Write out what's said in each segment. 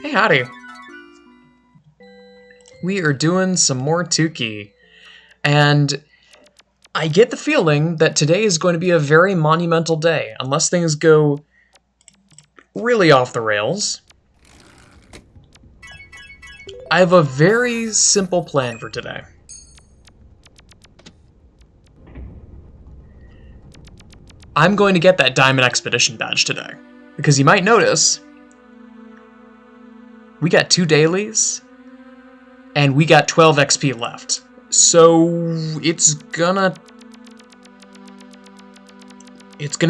Hey, howdy. We are doing some more Tukey, and I get the feeling that today is going to be a very monumental day, unless things go really off the rails. I have a very simple plan for today. I'm going to get that Diamond Expedition badge today, because you might notice we got 2 dailies, and we got 12 XP left. So it's gonna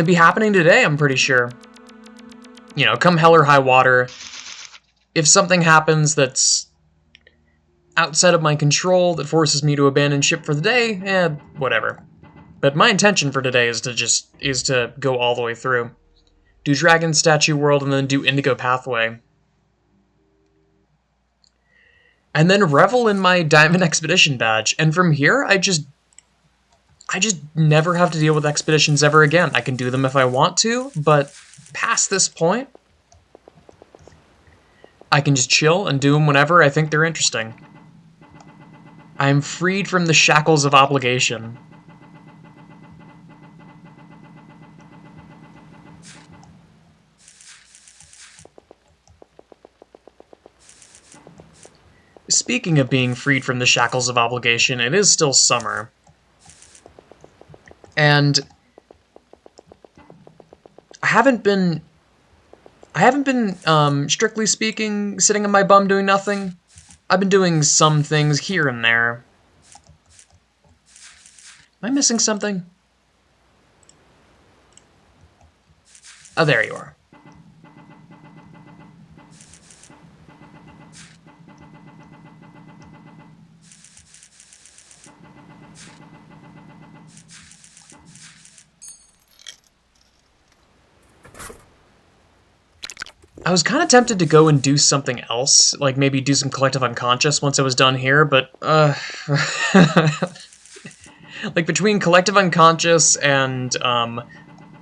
be happening today, I'm pretty sure. You know, come hell or high water, if something happens that's outside of my control that forces me to abandon ship for the day, whatever. But my intention for today is to go all the way through. Do Dragon Statue World and then do Indigo Pathway. And then revel in my Diamond Expedition badge. And from here, I just never have to deal with expeditions ever again. I can do them if I want to, but past this point, I can just chill and do them whenever I think they're interesting. I'm freed from the shackles of obligation. Speaking of being freed from the shackles of obligation, it is still summer. And I haven't been, strictly speaking, sitting on my bum doing nothing. I've been doing some things here and there. Am I missing something? Oh, there you are. I was kind of tempted to go and do something else, like maybe do some Collective Unconscious once I was done here, but, like, between Collective Unconscious and,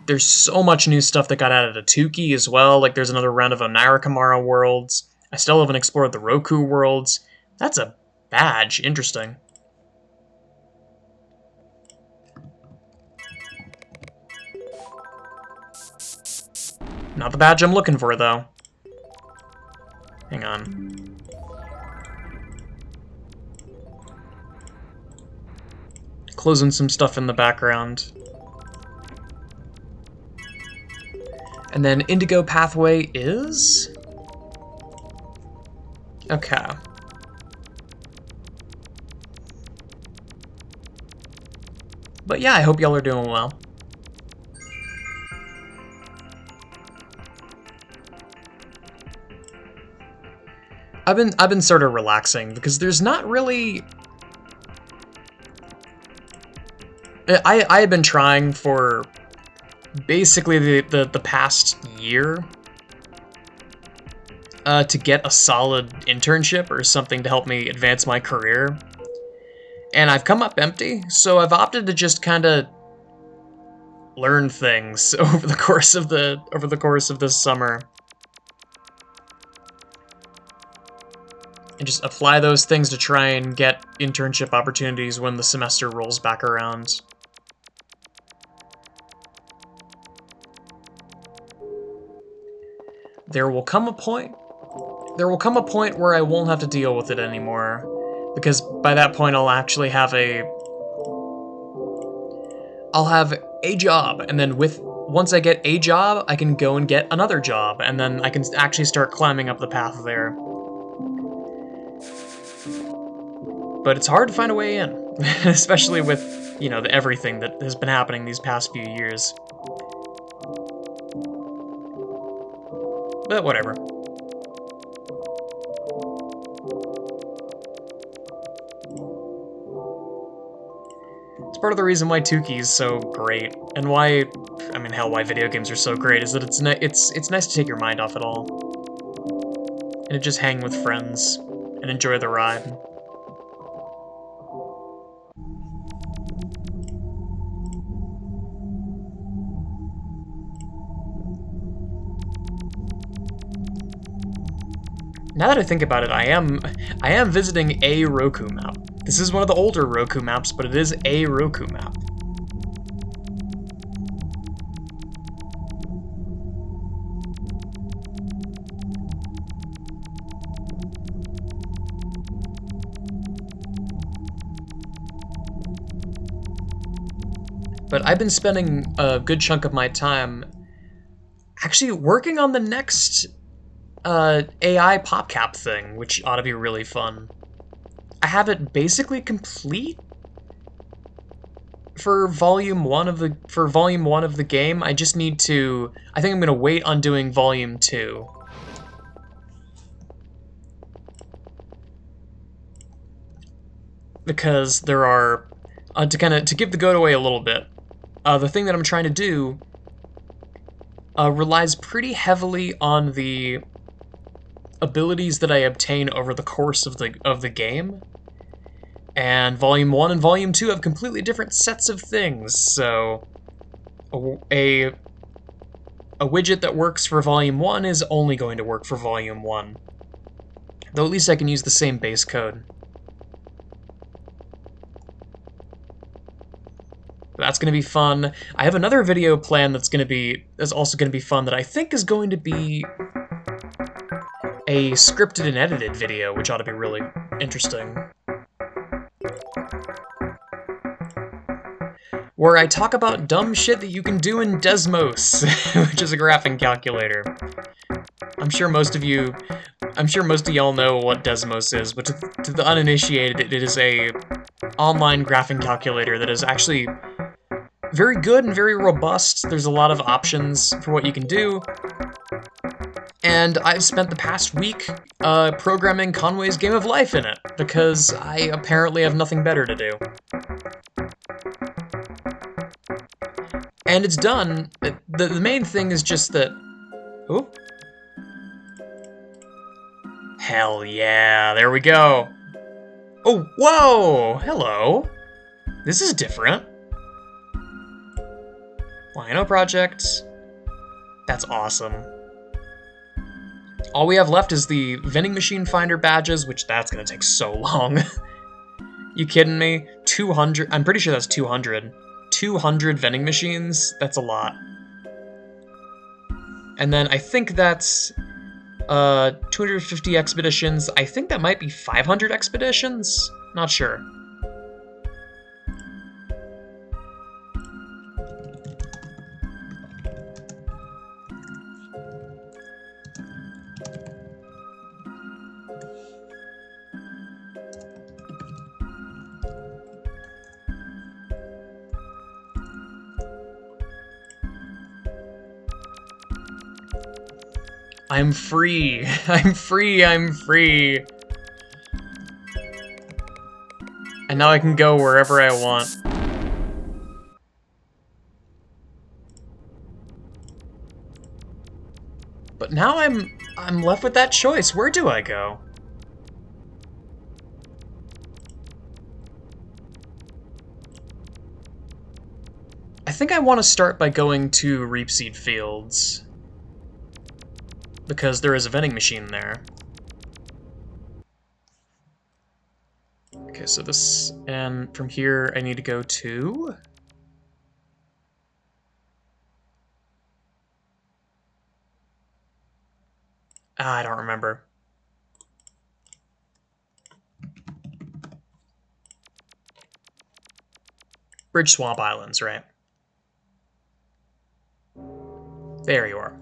there's so much new stuff that got added to Tukey as well, like there's another round of Onirikamara worlds. I still haven't explored the Roku worlds. That's a badge. Interesting. Not the badge I'm looking for, though. Hang on. Closing some stuff in the background. And then Indigo Pathway is? Okay. But yeah, I hope y'all are doing well. I've been sort of relaxing because there's not really. I have been trying for basically the past year to get a solid internship or something to help me advance my career, and I've come up empty. So I've opted to just kind of learn things over the course of this summer. And just apply those things to try and get internship opportunities when the semester rolls back around. There will come a point where I won't have to deal with it anymore, because by that point I'll actually have a job, and then once I get a job, I can go and get another job, and then I can actually start climbing up the path there. But it's hard to find a way in, especially with, you know, everything that has been happening these past few years. But whatever. It's part of the reason why Tukey is so great, and why, I mean, hell, why video games are so great, is that it's nice to take your mind off it all. And to just hang with friends and enjoy the ride. Now that I think about it, I am visiting a Roku map. This is one of the older Roku maps, but it is a Roku map. But I've been spending a good chunk of my time actually working on the next AI PopCap thing, which ought to be really fun. I have it basically complete for volume one of the game. I just need to. I think I'm gonna wait on doing volume 2. Because there are to give the goat away a little bit. The thing that I'm trying to do relies pretty heavily on the abilities that I obtain over the course of the game. And Volume 1 and Volume 2 have completely different sets of things, so a widget that works for Volume 1 is only going to work for Volume 1. Though at least I can use the same base code. That's going to be fun. I have another video plan that's also going to be fun that I think is going to be a scripted and edited video, which ought to be really interesting. Where I talk about dumb shit that you can do in Desmos, which is a graphing calculator. I'm sure most of y'all know what Desmos is, but to the uninitiated, it is a online graphing calculator that is actually very good and very robust. There's a lot of options for what you can do. And I've spent the past week programming Conway's Game of Life in it, because I apparently have nothing better to do. And it's done. The main thing is just that... Ooh. Hell yeah, there we go. Oh, whoa! Hello. This is different. YNO Project. That's awesome. All we have left is the vending machine finder badges, which that's gonna take so long. You kidding me? 200, I'm pretty sure that's 200. 200 vending machines? That's a lot. And then I think that's 250 expeditions. I think that might be 500 expeditions? Not sure. I'm free. I'm free. I'm free. And now I can go wherever I want. But now I'm left with that choice. Where do I go? I think I want to start by going to Reapseed Fields, because there is a vending machine there. Okay, so this, and from here I need to go to... I don't remember. Bridge Swamp Islands, right? There you are.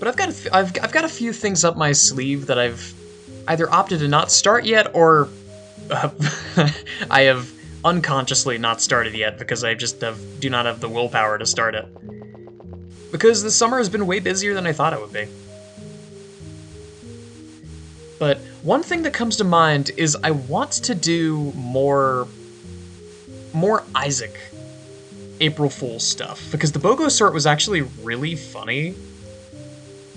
But I've got a few things up my sleeve that I've either opted to not start yet, or I have unconsciously not started yet because I just do not have the willpower to start it. Because the summer has been way busier than I thought it would be. But One thing that comes to mind is I want to do more Isaac April Fool's stuff, because the BOGO sort was actually really funny,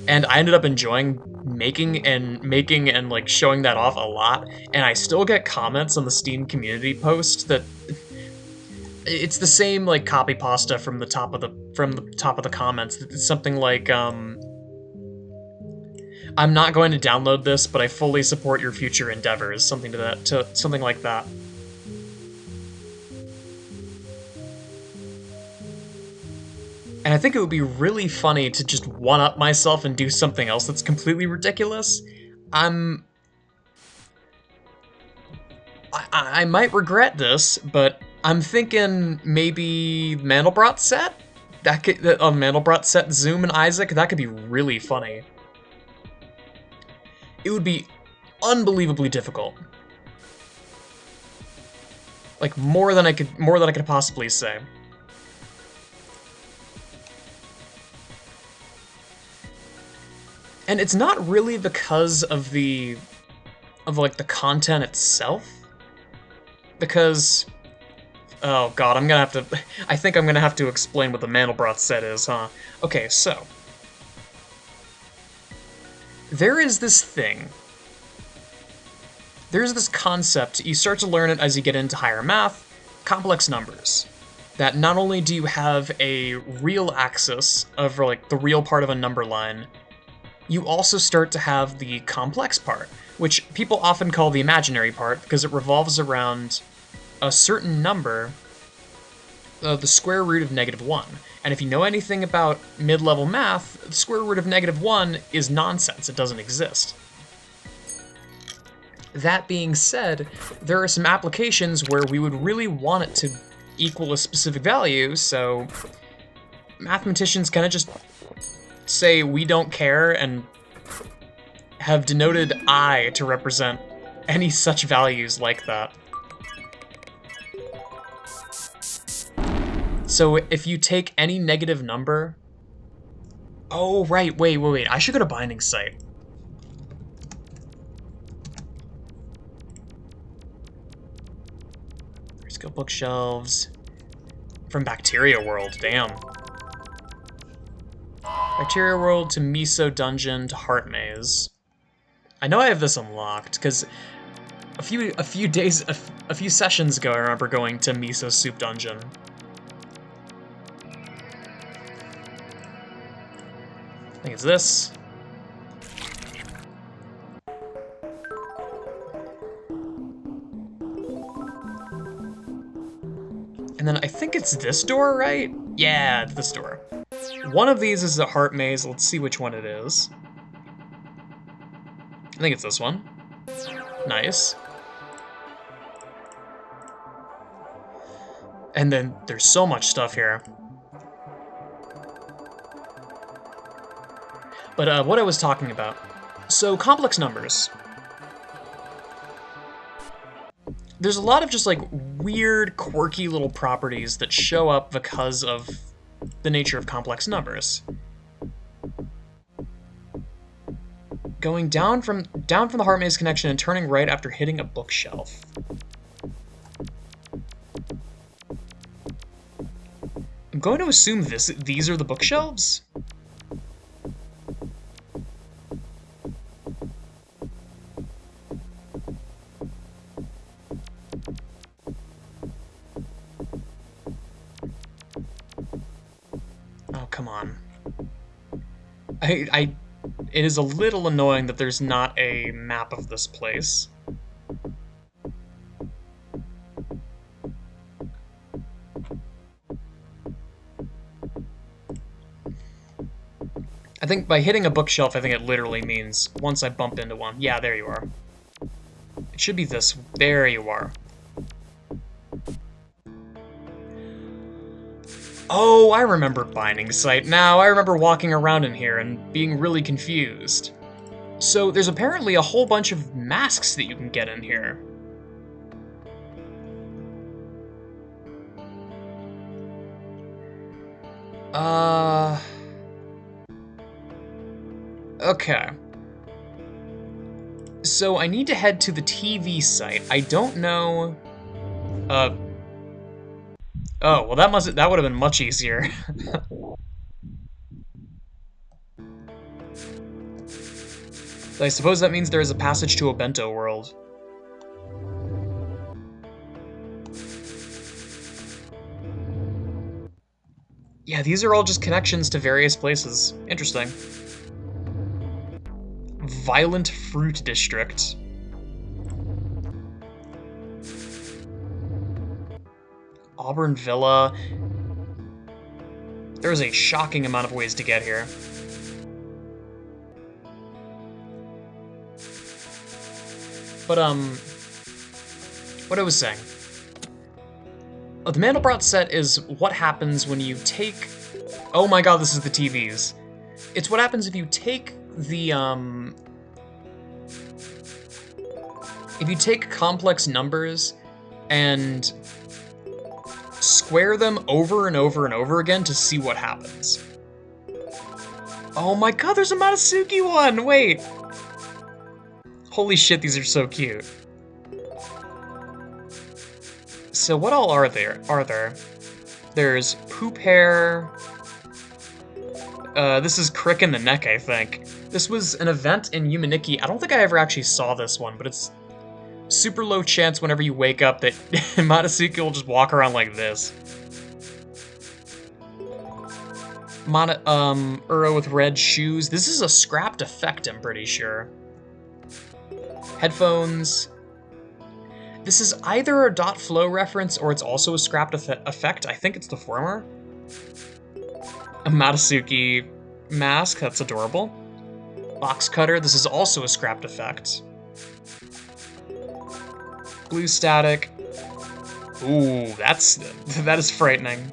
and I ended up enjoying making and like showing that off a lot, and I still get comments on the Steam community post that it's the same like copy pasta from the top of the comments. It's something like I'm not going to download this, but I fully support your future endeavors, something like that. And I think it would be really funny to just one-up myself and do something else that's completely ridiculous. I might regret this, but I'm thinking maybe Mandelbrot set? Mandelbrot set Zoom and Isaac, that could be really funny. It would be unbelievably difficult. Like more than I could possibly say. And it's not really because of the content itself. Because oh god, I think I'm gonna have to explain what the Mandelbrot set is, huh? Okay, so there's this concept, you start to learn it as you get into higher math, complex numbers. That not only do you have a real axis of like the real part of a number line, you also start to have the complex part, which people often call the imaginary part because it revolves around a certain number, the square root of -1. And if you know anything about mid-level math, the square root of -1 is nonsense, it doesn't exist. That being said, there are some applications where we would really want it to equal a specific value, so mathematicians kind of just say we don't care and have denoted I to represent any such values like that. So if you take any negative number... Oh, right, wait, I should go to Binding Site. Let's go bookshelves. From Bacteria World, damn. Bacteria World to Miso Dungeon to Heart Maze. I know I have this unlocked, because a few sessions ago I remember going to Miso Soup Dungeon. I think it's this. And then I think it's this door, right? Yeah, it's this door. One of these is the Heart Maze. Let's see which one it is. I think it's this one. Nice. And then there's so much stuff here. But what I was talking about. So, complex numbers. There's a lot of just like weird, quirky little properties that show up because of the nature of complex numbers. Going down from the Heart Maze connection and turning right after hitting a bookshelf. I'm going to assume these are the bookshelves? Oh, come on. It is a little annoying that there's not a map of this place. I think by hitting a bookshelf, I think it literally means once I bump into one. Yeah, there you are. It should be this. There you are. Oh, I remember Binding Site now. I remember walking around in here and being really confused. So there's apparently a whole bunch of masks that you can get in here. Okay. So I need to head to the TV site. I don't know... Oh, well that would have been much easier. I suppose that means there is a passage to a bento world. Yeah, these are all just connections to various places. Interesting. Violent Fruit District. Auburn Villa. There's a shocking amount of ways to get here. But, what I was saying. Oh, the Mandelbrot set is what happens when you take... Oh my god, this is the TVs. It's what happens if you take the, if you take complex numbers and square them over and over and over again to see what happens. Oh my god, there's a Matasuki one! Wait! Holy shit, these are so cute. So what all are there? There's Poop Hair. This is Crick in the Neck, I think. This was an event in Yumaniki. I don't think I ever actually saw this one, but it's super low chance whenever you wake up that Matasuki will just walk around like this. Uro with red shoes. This is a scrapped effect, I'm pretty sure. Headphones. This is either a dot flow reference or it's also a scrapped effect. I think it's the former. A Matasuki mask, that's adorable. Box cutter, this is also a scrapped effect. Blue static. Ooh, that is frightening.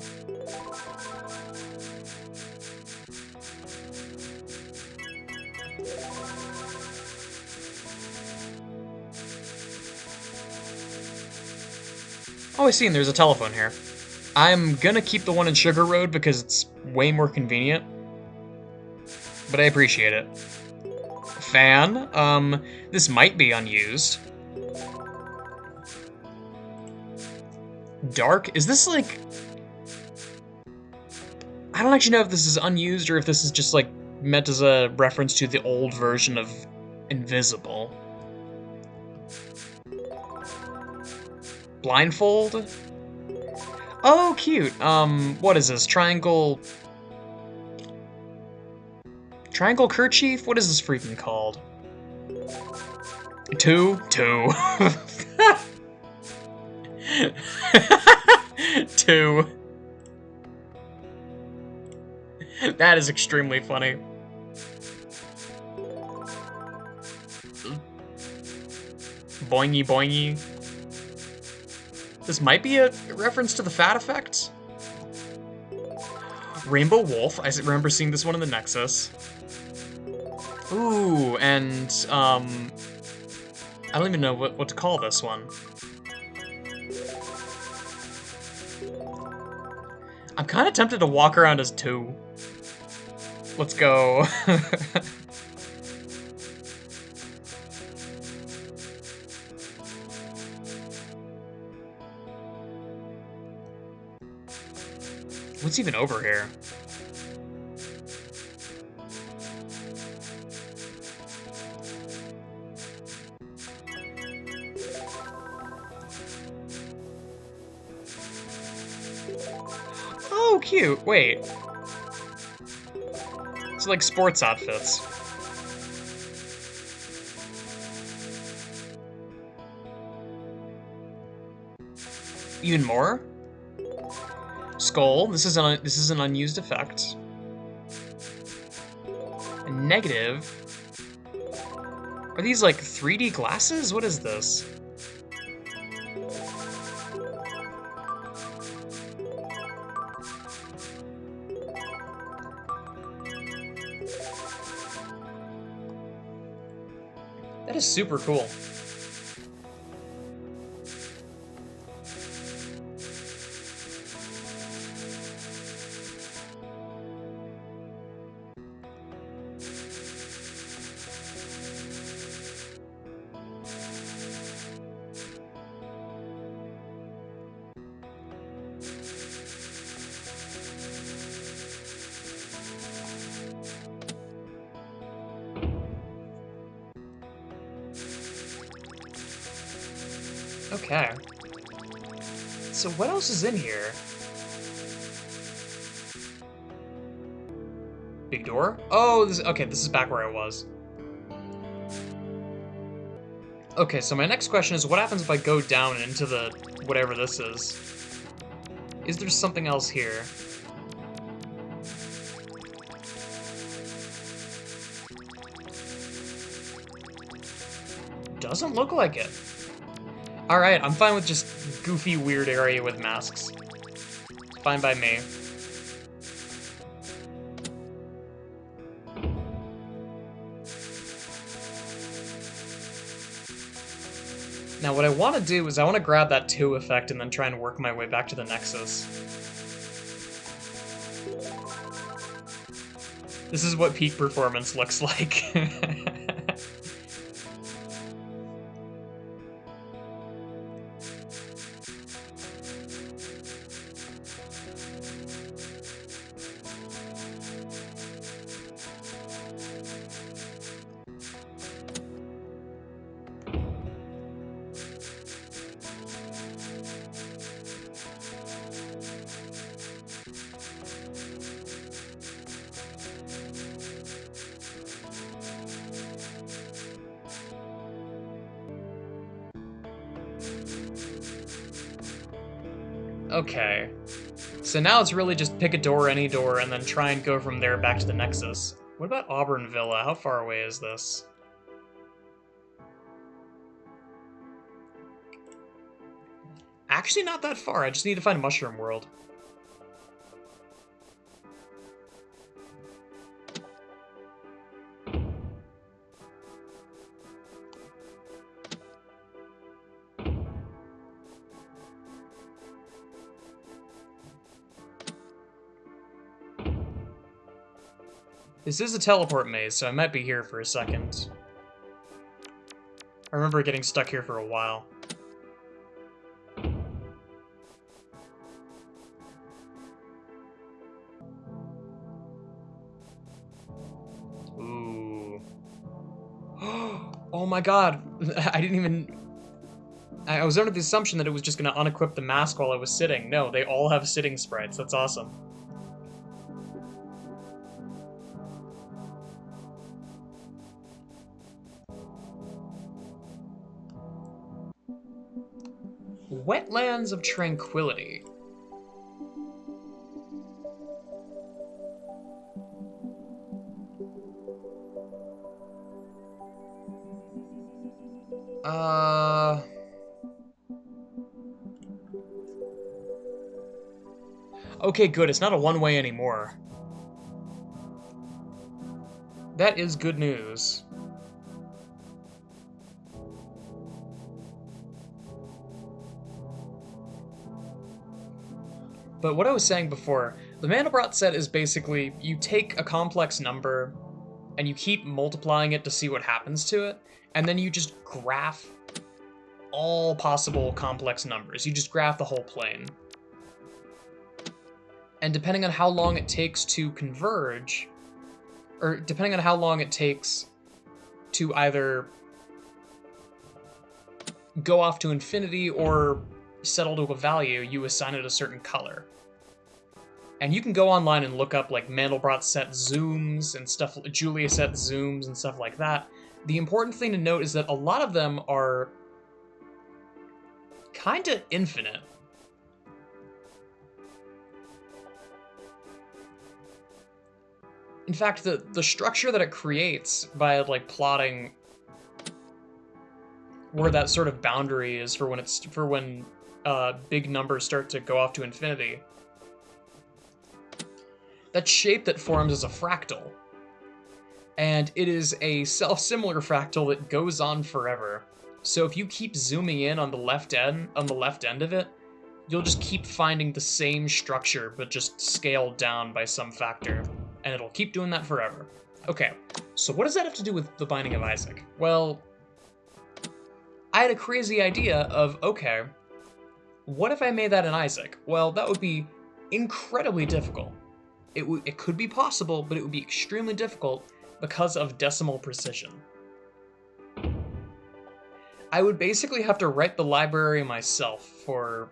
Oh, I see, and there's a telephone here. I'm gonna keep the one in Sugar Road because it's way more convenient. But I appreciate it. Fan, this might be unused. Dark, is this like... I don't actually know if this is unused or if this is just like meant as a reference to the old version of Invisible. Blindfold? Oh, cute. What is this? Triangle kerchief? What is this freaking called? Two? Two. Two. That is extremely funny. Boingy boingy. This might be a reference to the Fat Effect. Rainbow Wolf. I remember seeing this one in the Nexus. Ooh, and, I don't even know what to call this one. I'm kind of tempted to walk around as two. Let's go. What's even over here? Oh, cute. Wait. It's like sports outfits. Even more? Skull. This is an unused effect. Negative. Are these like 3D glasses? What is this? That is super cool. Okay. So what else is in here? Big door? Oh, this is back where I was. Okay, so my next question is, what happens if I go down into the whatever this is? Is there something else here? Doesn't look like it. Alright, I'm fine with just goofy, weird area with masks. Fine by me. Now what I want to do is I want to grab that 2 effect and then try and work my way back to the Nexus. This is what peak performance looks like. Okay. So now it's really just pick a door, any door, and then try and go from there back to the Nexus. What about Auburn Villa? How far away is this? Actually not that far, I just need to find Mushroom World. This is a teleport maze, so I might be here for a second. I remember getting stuck here for a while. Ooh. Oh my god! I didn't even... I was under the assumption that it was just gonna unequip the mask while I was sitting. No, they all have sitting sprites. That's awesome. Wetlands of Tranquility. Okay, good. It's not a one-way anymore. That is good news. But what I was saying before, the Mandelbrot set is basically, you take a complex number, and you keep multiplying it to see what happens to it, and then you just graph all possible complex numbers. You just graph the whole plane. And depending on how long it takes to converge, or depending on how long it takes to either go off to infinity or settle to a value, you assign it a certain color. And you can go online and look up like Mandelbrot set zooms and stuff, Julia set zooms and stuff like that. The important thing to note is that a lot of them are kinda infinite. In fact, the structure that it creates by like plotting where that sort of boundary is for when big numbers start to go off to infinity. That shape that forms is a fractal. And it is a self-similar fractal that goes on forever. So if you keep zooming in on the left end of it, you'll just keep finding the same structure, but just scaled down by some factor. And it'll keep doing that forever. Okay, so what does that have to do with the Binding of Isaac? Well, I had a crazy idea of, okay, what if I made that in Isaac? Well, that would be incredibly difficult. It could be possible, but it would be extremely difficult because of decimal precision. I would basically have to write the library myself for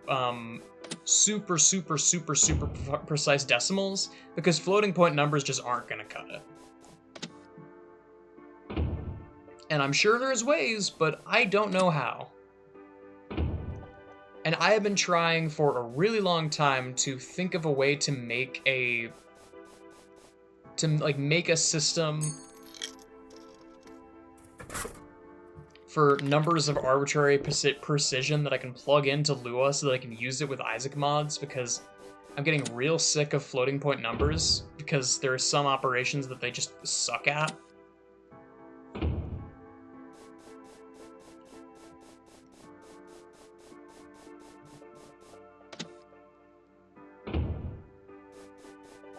super, super, super, super precise decimals, because floating point numbers just aren't going to cut it. And I'm sure there's ways, but I don't know how. And I have been trying for a really long time to think of a way to make a system for numbers of arbitrary precision that I can plug into Lua so that I can use it with Isaac mods, because I'm getting real sick of floating point numbers because there are some operations that they just suck at.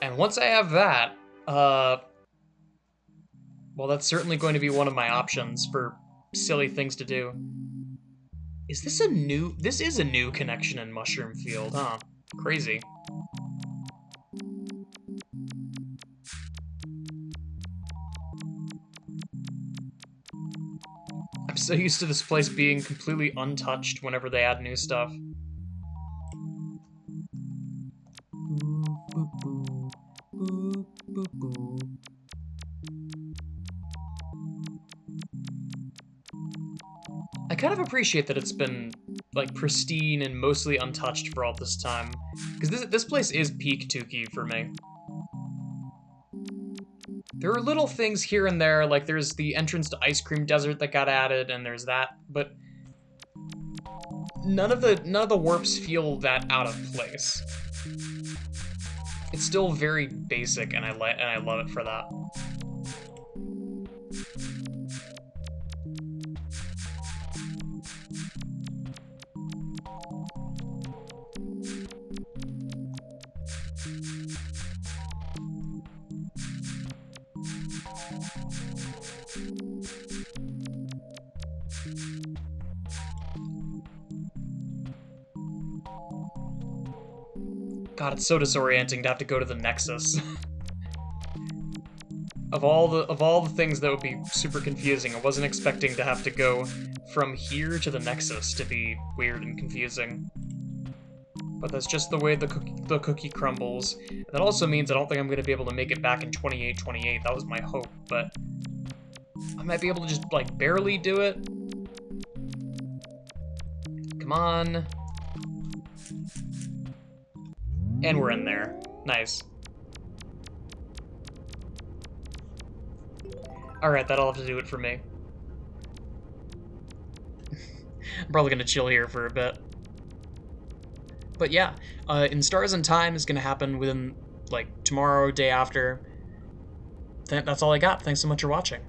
And once I have that, well, that's certainly going to be one of my options for silly things to do. Is this a new... This is a new connection in Mushroom Field, huh? Crazy. I'm so used to this place being completely untouched whenever they add new stuff. I kind of appreciate that it's been, like, pristine and mostly untouched for all this time, because this place is peak Tukey for me. There are little things here and there, like there's the entrance to Ice Cream Desert that got added, and there's that, but none of the warps feel that out of place. It's still very basic, and I love it for that. God, it's so disorienting to have to go to the Nexus. Of all the things that would be super confusing, I wasn't expecting to have to go from here to the Nexus to be weird and confusing. But that's just the way the cookie crumbles. That also means I don't think I'm going to be able to make it back in 2828. That was my hope, but I might be able to just, like, barely do it. Come on. And we're in there. Nice. Alright, that'll have to do it for me. I'm probably gonna chill here for a bit. But yeah, In Stars and Time is gonna happen within, like, tomorrow, day after. That's all I got. Thanks so much for watching.